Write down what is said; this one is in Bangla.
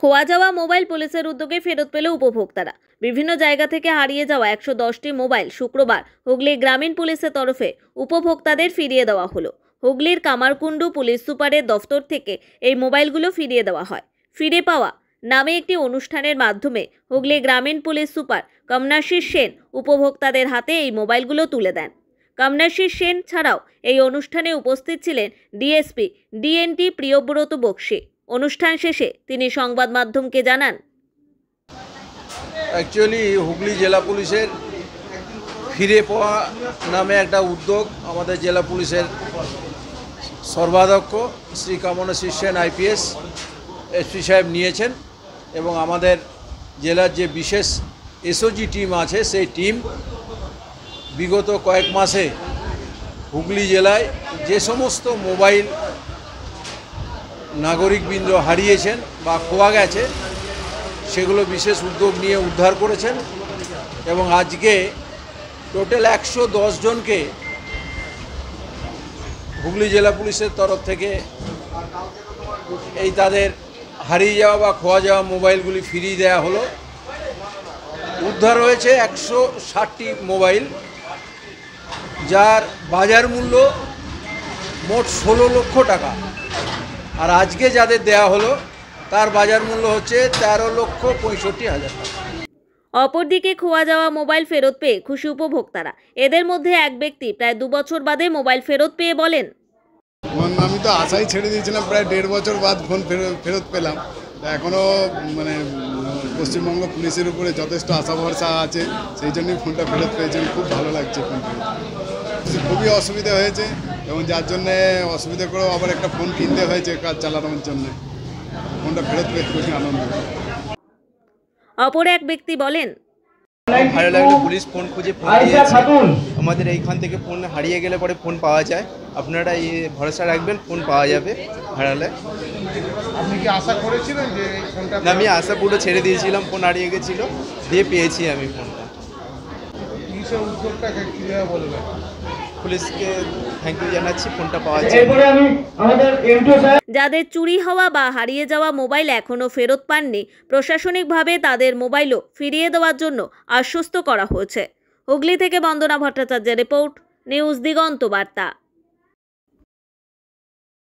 খোয়া যাওয়া মোবাইল পুলিশের উদ্যোগে ফেরত পেল উপভোক্তারা। বিভিন্ন জায়গা থেকে হারিয়ে যাওয়া 110টি মোবাইল শুক্রবার হুগলি গ্রামীণ পুলিশের তরফে উপভোক্তাদের ফিরিয়ে দেওয়া হলো। হুগলির কামারকুণ্ডু পুলিশ সুপারের দফতর থেকে এই মোবাইলগুলো ফিরিয়ে দেওয়া হয়। ফিরে পাওয়া নামে একটি অনুষ্ঠানের মাধ্যমে হুগলি গ্রামীণ পুলিশ সুপার কমনাশিস সেন উপভোক্তাদের হাতে এই মোবাইলগুলো তুলে দেন। কমনাশিস সেন ছাড়াও এই অনুষ্ঠানে উপস্থিত ছিলেন ডিএসপি ডিএনটি প্রিয়ব্রত বক্সি। অনুষ্ঠান শেষে তিনি সংবাদ মাধ্যমকে জানান, অ্যাকচুয়ালি হুগলি জেলা পুলিশের ফিরে পাওয়া নামে একটা উদ্যোগ আমাদের জেলা পুলিশের সর্বাধ্যক্ষ শ্রী কমনাশিস সেন আইপিএস এসপি সাহেব নিয়েছেন এবং আমাদের জেলার যে বিশেষ এসওজি টিম আছে সেই টিম বিগত কয়েক মাসে হুগলি জেলায় যে সমস্ত মোবাইল নাগরিকবৃন্দ হারিয়েছেন বা খোয়া গেছে সেগুলো বিশেষ উদ্যোগ নিয়ে উদ্ধার করেছেন এবং আজকে টোটাল 110 জনকে হুগলি জেলা পুলিশের তরফ থেকে এই তাদের হারিয়ে যাওয়া বা খোয়া যাওয়া মোবাইলগুলি ফিরিয়ে দেওয়া হলো। উদ্ধার হয়েছে 160টি মোবাইল, যার বাজার মূল্য মোট 16 লক্ষ টাকা। আর আজকে যাদের দেয়া হলো তার বাজার মূল্য হচ্ছে 13,65,000 টাকা। অপরদিকে খোয়া যাওয়া মোবাইল ফেরত পেয়ে খুশি উপভোক্তারা। এদের মধ্যে এক ব্যক্তি প্রায় 2 বছর বাদে মোবাইল ফেরত পেয়ে বলেন, আমি তো আশাই ছেড়ে দিয়েছিলাম, প্রায় 1.5 বছর বাদ ফোন ফেরত পেলাম। এখনও পশ্চিমবঙ্গ পুলিশের উপরে যথেষ্ট আশা ভরসা আছে, সেই জন্যই ফোনটা ফেরত পেয়েছি। খুব ভালো লাগছে ফোন ফেরত। খুবই অসুবিধা হয়েছে এবং যার জন্যে অসুবিধা করেও আবার একটা ফোন কিনতে হয়েছে কাজ চালানোর জন্য। ফোনটা ফেরত পেয়ে খুবই আনন্দ। অপর এক ব্যক্তি বলেন, ভালো লাগলো, পুলিশ ফোন খুঁজে ফোন দিয়েছে। আমাদের এইখান থেকে ফোন হারিয়ে গেলে পরে ফোন পাওয়া যায়। আপনারা এই ভরসা রাখবেন, ফোন পাওয়া যাবে হারালে। আপনি কি আশা করেছিলেন যে ফোনটা? আমি আশা পুরো ছেড়ে দিয়েছিলাম, ফোন হারিয়ে গেছিল, দিয়ে পেয়েছি আমি ফোনটা। পুলিশের উদ্যোগটা কীভাবে বলবেন? পুলিশকে থ্যাংক ইউ জানাচ্ছি, ফোনটা পাওয়া যায়। যাদের চুরি হওয়া বা হারিয়ে যাওয়া মোবাইল এখনও ফেরত পাননি, প্রশাসনিকভাবে তাদের মোবাইলও ফিরিয়ে দেওয়ার জন্য আশ্বস্ত করা হয়েছে। হুগলি থেকে বন্দনা ভট্টাচার্যের রিপোর্ট, নিউজ দিগন্ত বার্তা।